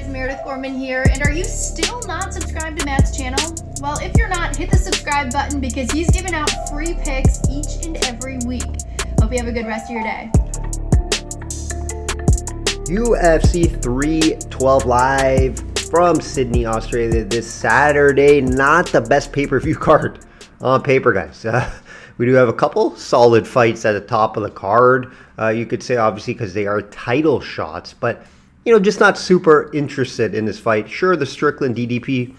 guys, Meredith Gorman here, and are you still not subscribed to Matt's channel? Well, if you're not, hit the subscribe button because he's giving out free picks each and every week. Hope you have a good rest of your day. UFC 312 live from Sydney, Australia this Saturday. Not the best pay-per-view card on paper, guys. We do have a couple solid fights at the top of the card. You could say, obviously, because they are title shots, but just not super interested in this fight. Sure, the Strickland DDP,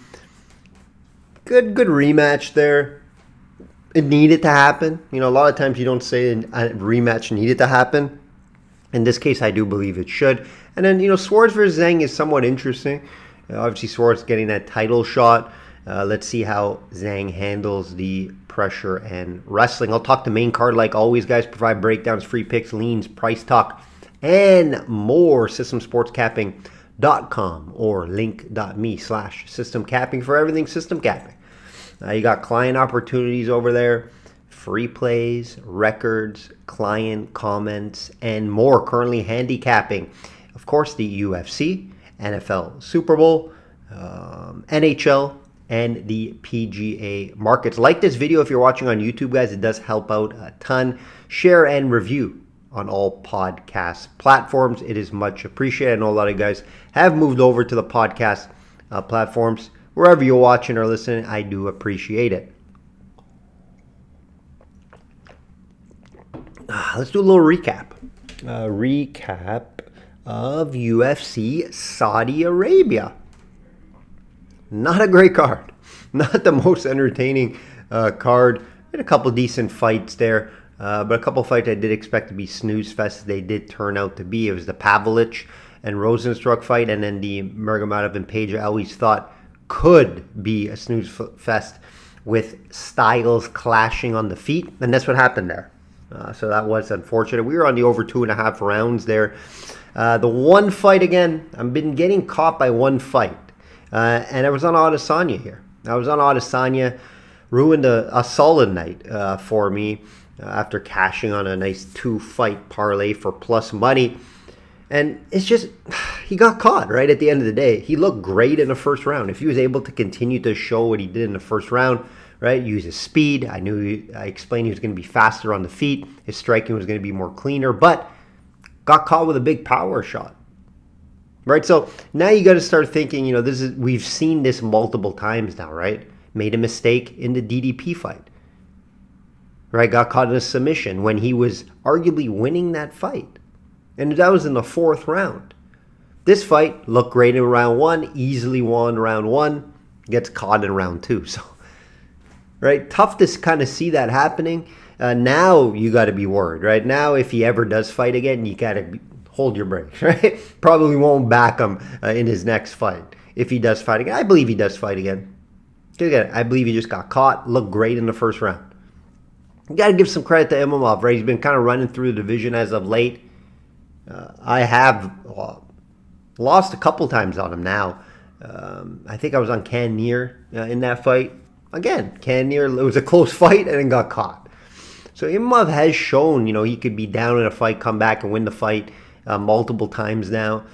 good rematch there. It needed to happen. A lot of times you don't say a rematch needed to happen. In this case, I do believe it should. And then, Swords versus Zhang is somewhat interesting. Obviously, Swords getting that title shot. Let's see how Zhang handles the pressure and wrestling. I'll talk the main card like always, guys. Provide breakdowns, free picks, leans, price talk, and more. Systemsportscapping.com or link.me/systemcapping for everything system capping. You got client opportunities over there, free plays, records, client comments, and more. Currently handicapping, of course, the UFC, NFL Super Bowl, NHL, and the PGA markets. Like this video if you're watching on YouTube, guys. It does help out a ton. Share and review on all podcast platforms. It is much appreciated. I know a lot of guys have moved over to the podcast platforms. Wherever you're watching or listening, I do appreciate it. Let's do a little recap. Recap of UFC Saudi Arabia. Not a great card. Not the most entertaining card. Had a couple decent fights there. But a couple fights I did expect to be snooze fest. They did turn out to be. It was the Pavlich and Rosenstruck fight, and then the Nurmagomedov and Page I always thought could be a snooze fest with styles clashing on the feet. And that's what happened there. So that was unfortunate. We were on the over 2.5 rounds there. The one fight, again, I've been getting caught by one fight. And I was on Adesanya here. I was on Adesanya. Ruined a solid night for me. After cashing on a nice 2-fight parlay for plus money. And it's just, he got caught, right? At the end of the day, he looked great in the first round. If he was able to continue to show what he did in the first round, right? Use his speed. I explained he was going to be faster on the feet. His striking was going to be more cleaner, but got caught with a big power shot. Right? So now you got to start thinking, we've seen this multiple times now, right? Made a mistake in the DDP fight. Right, got caught in a submission when he was arguably winning that fight. And that was in the 4th round. This fight looked great in round 1, easily won round 1, gets caught in round 2. So, right, tough to kind of see that happening. Now you got to be worried, right? Now if he ever does fight again, you got to hold your brakes, right? Probably won't back him in his next fight. If he does fight again, I believe he does fight again. Again, I believe he just got caught, looked great in the first round. You got to give some credit to Imamov, right? He's been kind of running through the division as of late. I have lost a couple times on him now. I think I was on Cannonier in that fight. Again, Cannonier, it was a close fight and then got caught. So Imamov has shown, he could be down in a fight, come back and win the fight multiple times now.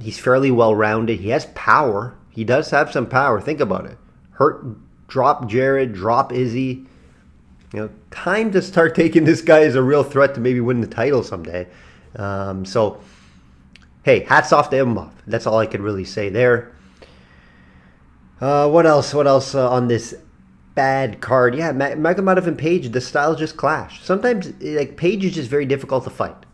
He's fairly well-rounded. He has power. He does have some power. Think about it. Drop Jared, drop Izzy. Time to start taking this guy as a real threat to maybe win the title someday. So, hey, hats off to Imamov. That's all I could really say there. What else? On this bad card? Yeah, Nurmagomedov and Page, the styles just clash. Sometimes, Page is just very difficult to fight.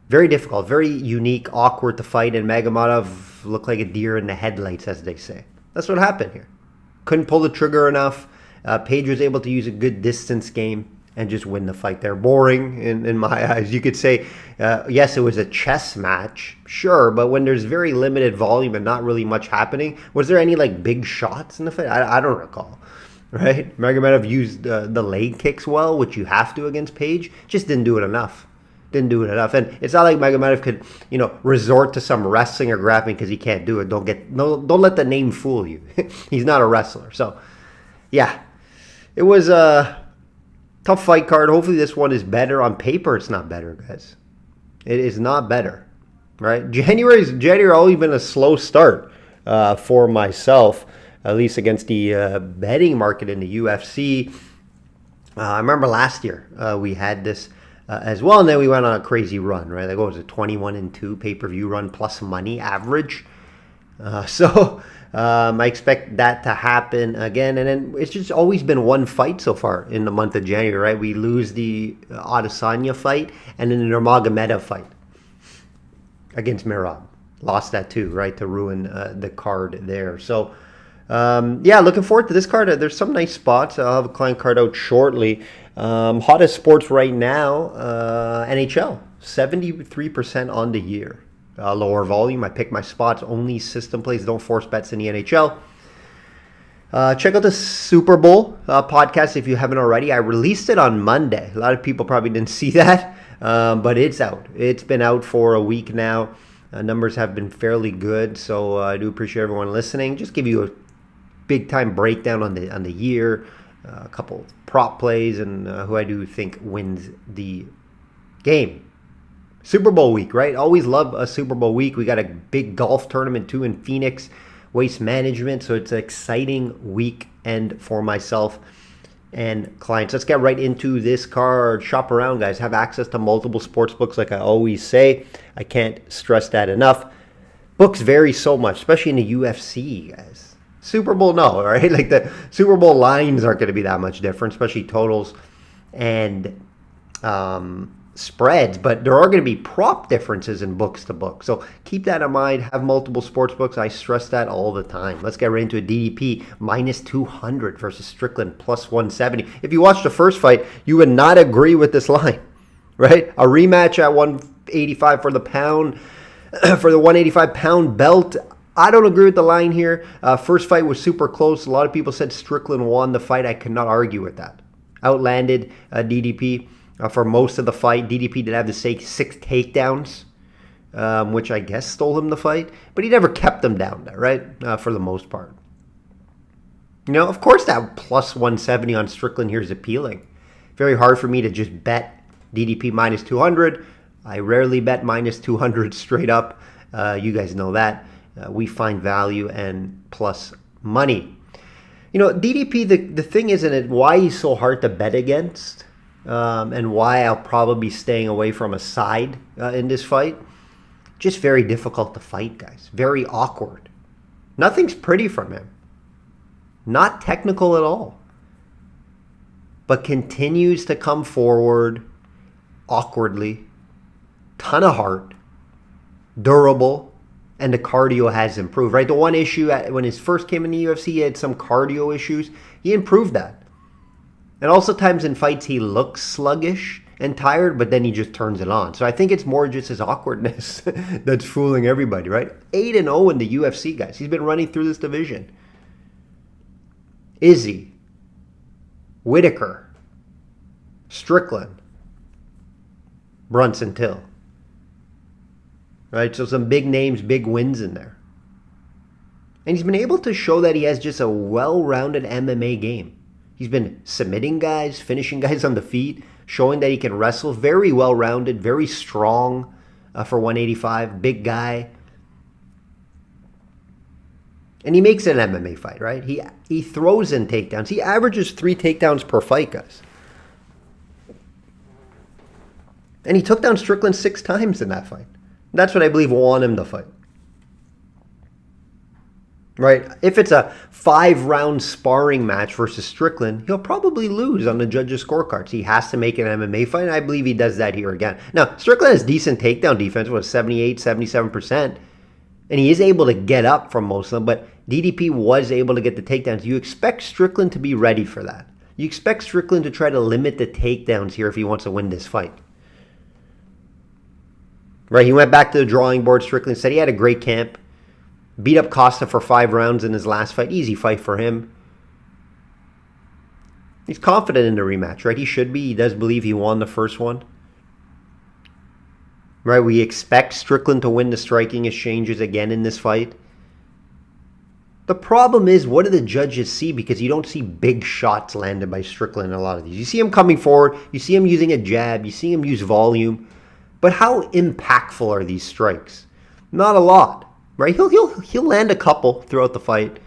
Very difficult, very unique, awkward to fight, and Nurmagomedov looked like a deer in the headlights, as they say. That's what happened here. Couldn't pull the trigger enough. Page was able to use a good distance game and just win the fight there. Boring in my eyes. You could say, yes, it was a chess match, sure, but when there's very limited volume and not really much happening, was there any big shots in the fight? I don't recall, right? Nurmagomedov used the leg kicks well, which you have to against Page. Just didn't do it enough. And it's not like Nurmagomedov could, resort to some wrestling or grappling because he can't do it. Don't let the name fool you. He's not a wrestler. So, yeah. It was a tough fight card. Hopefully this one is better. On paper, it's not better, guys. It is not better, right? January's always been a slow start for myself, at least against the betting market in the UFC. I remember last year we had this as well, and then we went on a crazy run, right? Like, what was it, 21-2 pay-per-view run plus money average? I expect that to happen again. And then it's just always been one fight so far in the month of January, right? We lose the Adesanya fight and then the Nurmagomedov fight against Merab. Lost that too, right, to ruin the card there. So, looking forward to this card. There's some nice spots. I'll have a client card out shortly. Hottest sports right now, NHL, 73% on the year. Lower volume. I pick my spots. Only system plays. Don't force bets in the NHL. Check out the Super Bowl podcast if you haven't already. I released it on Monday. A lot of people probably didn't see that, but it's out. It's been out for a week now. Numbers have been fairly good, so I do appreciate everyone listening. Just give you a big-time breakdown on the year, a couple prop plays, and who I do think wins the game. Super Bowl week, right? Always love a Super Bowl week. We got a big golf tournament too in Phoenix, Waste Management. So it's an exciting weekend for myself and clients. Let's get right into this card. Shop around, guys. Have access to multiple sports books like I always say. I can't stress that enough. Books vary so much, especially in the UFC, guys. Super Bowl, no, right? Like the Super Bowl lines aren't going to be that much different, especially totals and spreads, but there are going to be prop differences in books to book. So keep that in mind. Have multiple sports books. I stress that all the time. Let's get right into a DDP minus 200 versus Strickland plus 170. If you watched the first fight, you would not agree with this line, right? A rematch at 185 for the pound, for the 185 pound belt. I don't agree with the line here. First fight was super close. A lot of people said Strickland won the fight. I cannot argue with that. Outlanded DDP. For most of the fight, DDP did have to say 6 takedowns, which I guess stole him the fight. But he never kept them down there, right? For the most part. You know, of course that plus 170 on Strickland here is appealing. Very hard for me to just bet DDP minus 200. I rarely bet minus 200 straight up. You guys know that. We find value and plus money. You know, DDP, the thing isn't it why he's so hard to bet against? And why I'll probably be staying away from a side in this fight. Just very difficult to fight, guys. Very awkward. Nothing's pretty from him. Not technical at all. But continues to come forward awkwardly. Ton of heart. Durable. And the cardio has improved, right? The one issue when he first came in the UFC, he had some cardio issues. He improved that. And also times in fights he looks sluggish and tired, but then he just turns it on. So I think it's more just his awkwardness that's fooling everybody, right? 8-0 in the UFC, guys. He's been running through this division. Izzy, Whitaker, Strickland, Brunson Till. Right? So some big names, big wins in there. And he's been able to show that he has just a well-rounded MMA game. He's been submitting guys, finishing guys on the feet, showing that he can wrestle. Very well-rounded, very strong for 185. Big guy. And he makes it an MMA fight, right? He throws in takedowns. He averages 3 takedowns per fight, guys. And he took down Strickland 6 times in that fight. That's what I believe won him the fight. Right? If it's a 5-round sparring match versus Strickland, he'll probably lose on the judges' scorecards. He has to make an MMA fight, and I believe he does that here again. Now, Strickland has decent takedown defense, 78, 77%, and he is able to get up from most of them, but DDP was able to get the takedowns. You expect Strickland to be ready for that. You expect Strickland to try to limit the takedowns here if he wants to win this fight. Right? He went back to the drawing board. Strickland said he had a great camp. Beat up Costa for 5 rounds in his last fight. Easy fight for him. He's confident in the rematch, right? He should be. He does believe he won the first one. Right? We expect Strickland to win the striking exchanges again in this fight. The problem is, what do the judges see? Because you don't see big shots landed by Strickland in a lot of these. You see him coming forward. You see him using a jab. You see him use volume. But how impactful are these strikes? Not a lot. right? He'll land a couple throughout the fight.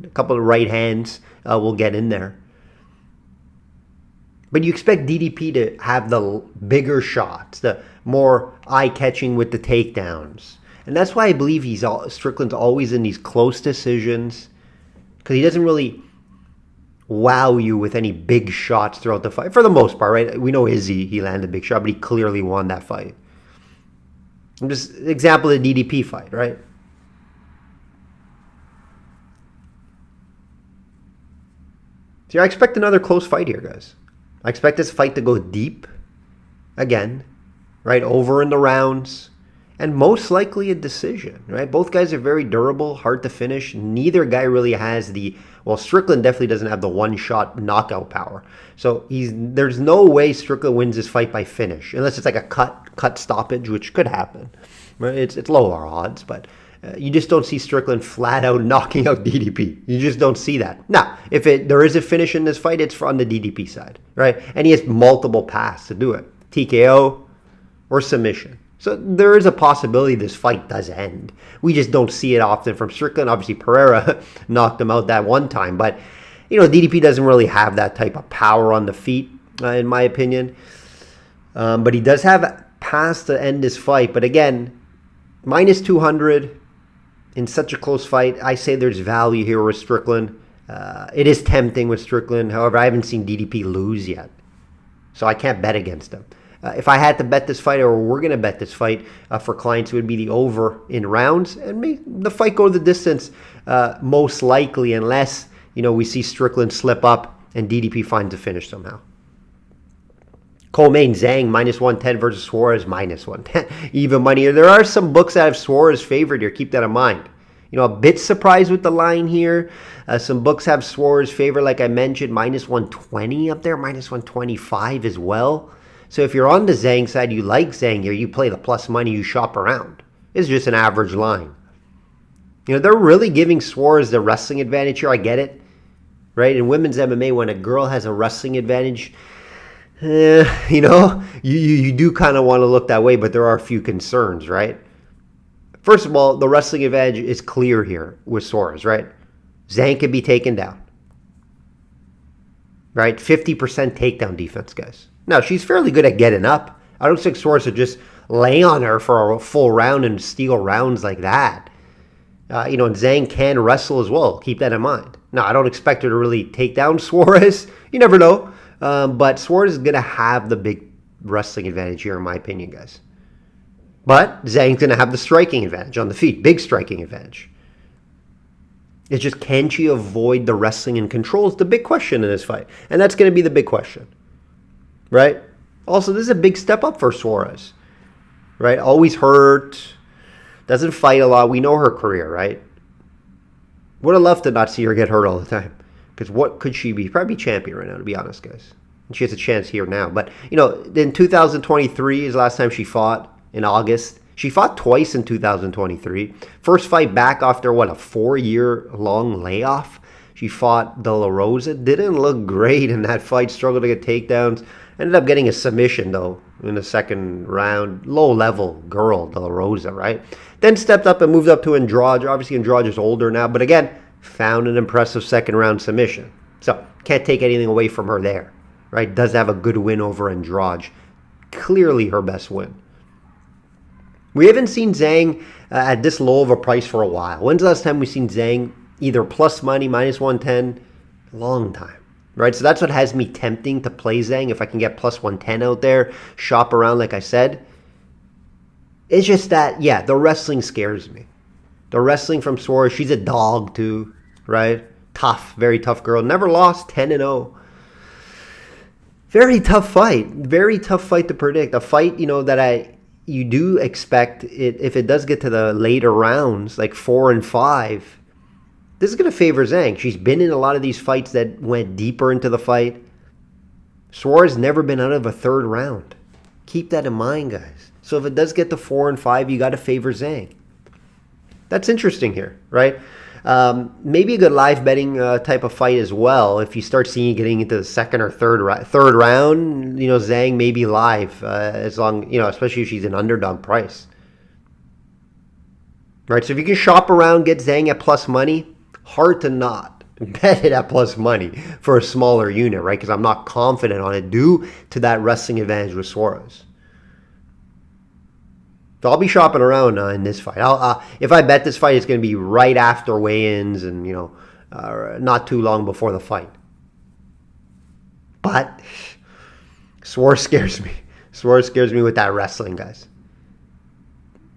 A couple of right hands will get in there. But you expect DDP to have the bigger shots, the more eye-catching with the takedowns. And that's why I believe Strickland's always in these close decisions, because he doesn't really wow you with any big shots throughout the fight. For the most part, right? We know Izzy, he landed a big shot, but he clearly won that fight. I'm just example of the DDP fight, right? So I expect another close fight here, guys. I expect this fight to go deep again, right? Over in the rounds, and most likely a decision, right? Both guys are very durable, hard to finish. Neither guy really has Strickland definitely doesn't have the one-shot knockout power. So there's no way Strickland wins this fight by finish, unless it's like a cut stoppage, which could happen. Right? It's lower odds, but you just don't see Strickland flat out knocking out DDP. You just don't see that. Now, if there is a finish in this fight, it's on the DDP side, right? And he has multiple paths to do it. TKO or submission. So there is a possibility this fight does end. We just don't see it often from Strickland. Obviously, Pereira knocked him out that one time. But, DDP doesn't really have that type of power on the feet, in my opinion. But he does have paths to end this fight. But again, minus 200 in such a close fight. I say there's value here with Strickland. It is tempting with Strickland. However, I haven't seen DDP lose yet. So I can't bet against him. If I had to bet this fight, or we're going to bet this fight for clients, it would be the over in rounds, and make the fight go the distance, most likely, unless we see Strickland slip up and DDP finds a finish somehow. Co-main Zhang minus 110 versus Suarez minus 110. Even money here. There are some books that have Suarez favored here. Keep that in mind. A bit surprised with the line here. Some books have Suarez favored, like I mentioned, minus 120 up there, minus 125 as well. So if you're on the Zhang side, you like Zhang here, you play the plus money, you shop around. It's just an average line. They're really giving Suarez the wrestling advantage here. I get it, right? In women's MMA, when a girl has a wrestling advantage, you do kind of want to look that way, but there are a few concerns, right? First of all, the wrestling advantage is clear here with Suarez, right? Zhang can be taken down, right? 50% takedown defense, guys. Now, she's fairly good at getting up. I don't think Suarez would just lay on her for a full round and steal rounds like that. And Zhang can wrestle as well. Keep that in mind. Now, I don't expect her to really take down Suarez. You never know. But Suarez is going to have the big wrestling advantage here, in my opinion, guys. But Zhang's going to have the striking advantage on the feet. Big striking advantage. It's just, can she avoid the wrestling and control? Is the big question in this fight. And that's going to be the big question. Right? Also, this is a big step up for Suarez. Right? Always hurt. Doesn't fight a lot. We know her career, right? Would have loved to not see her get hurt all the time. Because what could she be? Probably champion right now, to be honest, guys. And she has a chance here now. But, in 2023 is the last time she fought, in August. She fought twice in 2023. First fight back after, a 4-year-long layoff. She fought De La Rosa. Didn't look great in that fight. Struggled to get takedowns. Ended up getting a submission, though, in the second round. Low-level girl, De La Rosa, right? Then stepped up and moved up to Andrade. Obviously, Andrade is older now. But again, found an impressive second-round submission. So, can't take anything away from her there, right? Does have a good win over Andrade. Clearly her best win. We haven't seen Zhang at this low of a price for a while. When's the last time we've seen Zhang either plus money, minus 110? A long time. Right, so that's what has me tempting to play Zhang. If I can get plus 110 out there, shop around like I said. It's just that, the wrestling scares me. The wrestling from Suarez, she's a dog too, right? Tough, very tough girl. Never lost, 10-0. Very tough fight. Very tough fight to predict. A fight, that you do expect, if it does get to the later rounds, like 4 and 5, this is going to favor Zhang. She's been in a lot of these fights that went deeper into the fight. Suarez never been out of a third round. Keep that in mind, guys. So if it does get to 4 and 5, you got to favor Zhang. That's interesting here, right? Maybe a good live betting type of fight as well. If you start seeing it getting into the second or third round, Zhang may be live as long, especially if she's an underdog price. right? So if you can shop around, get Zhang at plus money, hard to not bet it at plus money for a smaller unit, right? Because I'm not confident on it due to that wrestling advantage with Suarez. So I'll be shopping around in this fight. If I bet this fight, it's going to be right after weigh-ins and, not too long before the fight. But Suarez scares me. Suarez scares me with that wrestling, guys.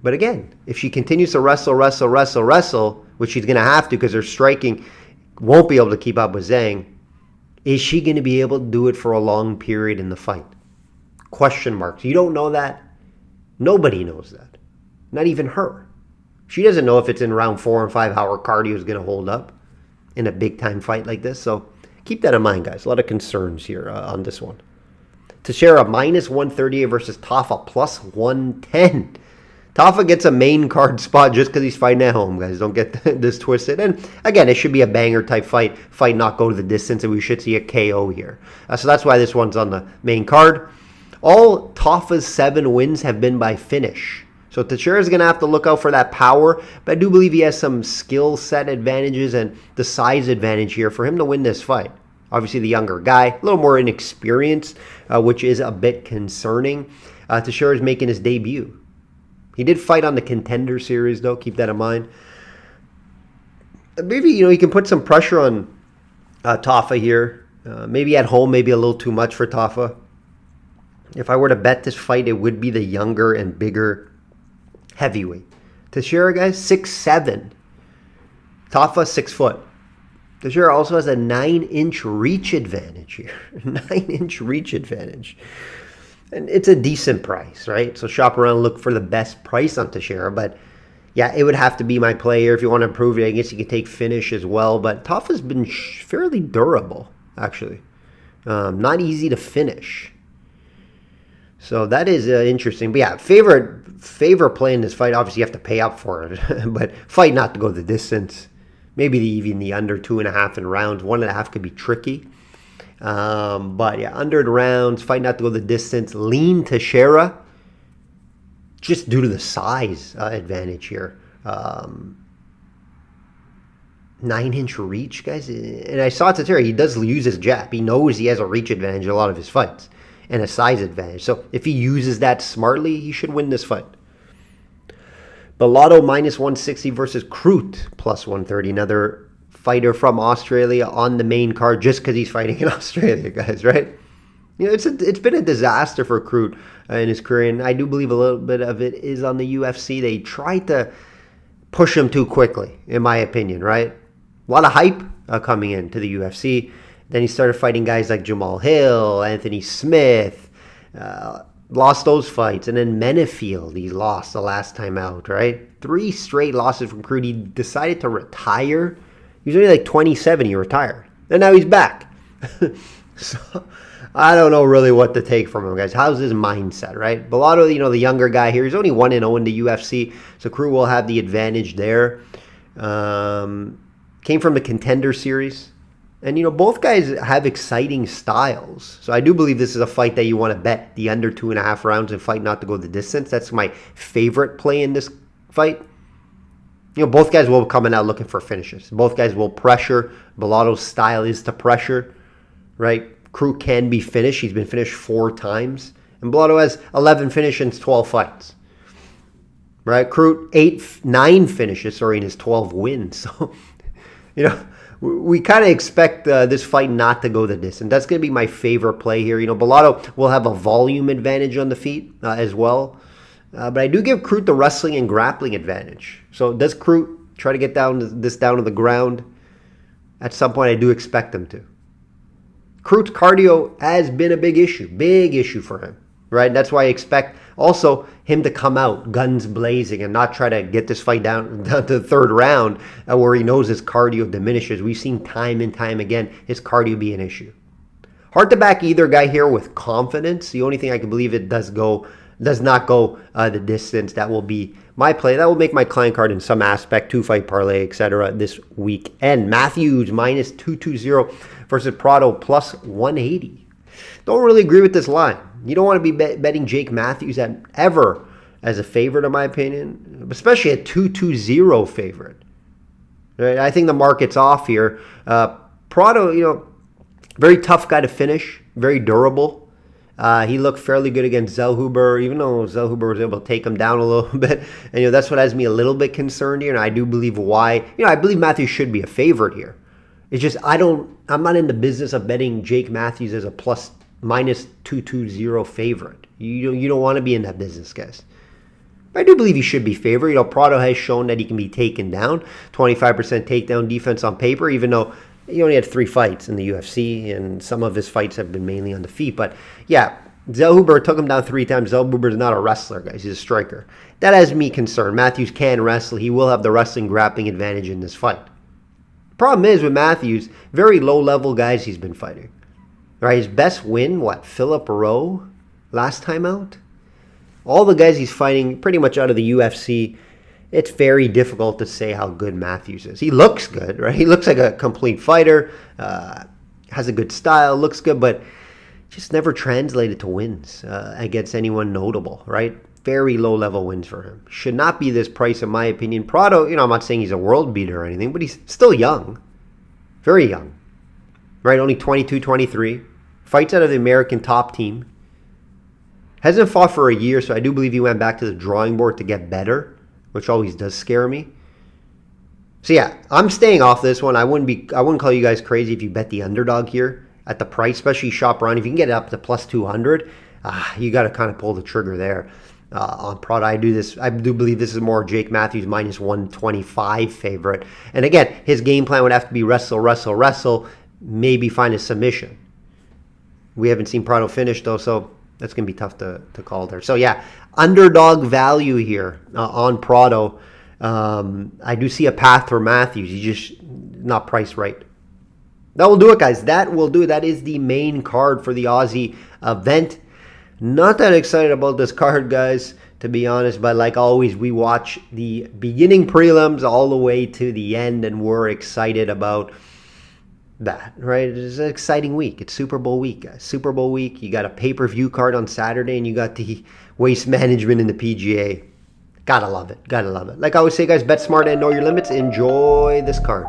But again, if she continues to wrestle, which she's going to have to because her striking won't be able to keep up with Zhang, is she going to be able to do it for a long period in the fight? Question marks. You don't know that. Nobody knows that. Not even her. She doesn't know if it's in round 4 and 5 how her cardio is going to hold up in a big-time fight like this. So keep that in mind, guys. A lot of concerns here on this one. Teixeira minus 138 versus Tafa plus 110. Tafa gets a main card spot just because he's fighting at home, guys. Don't get this twisted. And again, it should be a banger type fight. Fight not go to the distance, and we should see a KO here. So that's why this one's on the main card. All Tafa's 7 wins have been by finish. So Teixeira is going to have to look out for that power, but I do believe he has some skill set advantages and the size advantage here for him to win this fight. Obviously, the younger guy, a little more inexperienced, which is a bit concerning. Teixeira is making his debut. He did fight on the Contender Series, though. Keep that in mind. Maybe, he can put some pressure on Tafa here. Maybe at home, maybe a little too much for Tafa. If I were to bet this fight, it would be the younger and bigger heavyweight. Teixeira, guys, 6'7". Tafa, 6 foot. Teixeira also has a 9-inch reach advantage here. 9-inch reach advantage. And it's a decent price, right? So shop around, look for the best price on Teixeira. But yeah, it would have to be my play here. If you want to improve it, I guess you could take finish as well. But Tafa's been fairly durable, actually. Not easy to finish. So that is interesting. But yeah, favorite play in this fight, obviously you have to pay up for it. But fight not to go the distance. Maybe even the under 2.5 in rounds. 1.5 could be tricky. But yeah, under the rounds, fight not to go the distance. Lean Teixeira, just due to the size advantage here. 9-inch reach, guys. And I saw Teixeira, he does use his jab. He knows he has a reach advantage in a lot of his fights. And a size advantage. So if he uses that smartly, he should win this fight. Bellato minus 160 versus Kroot plus 130. Another fighter from Australia on the main card just because he's fighting in Australia, guys, right? It's been a disaster for Kroot in his career, and I do believe a little bit of it is on the UFC. They tried to push him too quickly, in my opinion, right? A lot of hype coming into the UFC. Then he started fighting guys like Jamal Hill, Anthony Smith, lost those fights. And then Menefield, he lost the last time out, right? 3 straight losses from Kroot. He decided to retire. He was only like 27, he retired. And now he's back. So I don't know really what to take from him, guys. How's his mindset, right? Bellato, the younger guy here, he's only 1-0 in the UFC. So Kroot will have the advantage there. Came from the Contender Series. And, both guys have exciting styles. So I do believe this is a fight that you want to bet the under 2.5 rounds and fight not to go the distance. That's my favorite play in this fight. Both guys will be coming out looking for finishes. Both guys will pressure. Bellato's style is to pressure, right? Kroot can be finished. He's been finished 4 times. And Bellato has 11 finishes in 12 fights. Right? Kroot 9 finishes, in his 12 wins. So, we kind of expect this fight not to go the distance. That's going to be my favorite play here. Bellato will have a volume advantage on the feet as well. But I do give Kroot the wrestling and grappling advantage. So does Kroot try to get down to the ground? At some point, I do expect him to. Kroot's cardio has been a big issue for him, right? That's why I expect also him to come out guns blazing and not try to get this fight down to the 3rd round where he knows his cardio diminishes. We've seen time and time again his cardio be an issue. Hard to back either guy here with confidence. The only thing I can believe it does not go the distance. That will be my play. That will make my client card in some aspect, 2-fight parlay, etc. this weekend. Matthews minus 220 versus Prado plus 180. Don't really agree with this line. You don't want to be betting Jake Matthews at ever as a favorite, in my opinion, especially a 2-2-0 favorite. Right? I think the market's off here. Prado, very tough guy to finish, very durable. He looked fairly good against Zellhuber, even though Zellhuber was able to take him down a little bit. And that's what has me a little bit concerned here. And I do believe why. I believe Matthews should be a favorite here. It's just I'm not in the business of betting Jake Matthews as a minus 2-2-0 favorite. You don't want to be in that business, guys. But I do believe he should be favored. Prado has shown that he can be taken down. 25% takedown defense on paper, even though he only had 3 fights in the UFC, and some of his fights have been mainly on the feet. But yeah, Zellhuber took him down 3 times. Zellhuber is not a wrestler, guys. He's a striker. That has me concerned. Matthews can wrestle. He will have the wrestling grappling advantage in this fight. Problem is with Matthews, very low-level guys he's been fighting. Right, his best win, Philip Rowe last time out? All the guys he's fighting pretty much out of the UFC, it's very difficult to say how good Matthews is. He looks good, right? He looks like a complete fighter, has a good style, looks good, but just never translated to wins against anyone notable, right? Very low-level wins for him. Should not be this price, in my opinion. Prado, I'm not saying he's a world beater or anything, but he's still young. Very young. Right? Only 22, 23. Fights out of the American top team. Hasn't fought for a year, so I do believe he went back to the drawing board to get better, which always does scare me. So yeah, I'm staying off this one. I wouldn't call you guys crazy if you bet the underdog here at the price, especially shop around. If you can get it up to plus 200, you got to kind of pull the trigger there. On Prado, I do believe this is more Jake Matthews minus 125 favorite. And again, his game plan would have to be wrestle, maybe find a submission. We haven't seen Prado finish though, so that's going to be tough to call there. So yeah, underdog value here on Prado. I do see a path for Matthews. He's just not priced right. That will do it, guys. That will do it. That is the main card for the Aussie event. Not that excited about this card, guys, to be honest. But like always, we watch the beginning prelims all the way to the end, and we're excited about that, right? It's an exciting week. It's Super Bowl week, guys. Super Bowl week. You got a pay-per-view card on Saturday, and you got the waste management in the PGA. Gotta love it. Gotta love it. Like I always say, guys, bet smart and know your limits. Enjoy this card.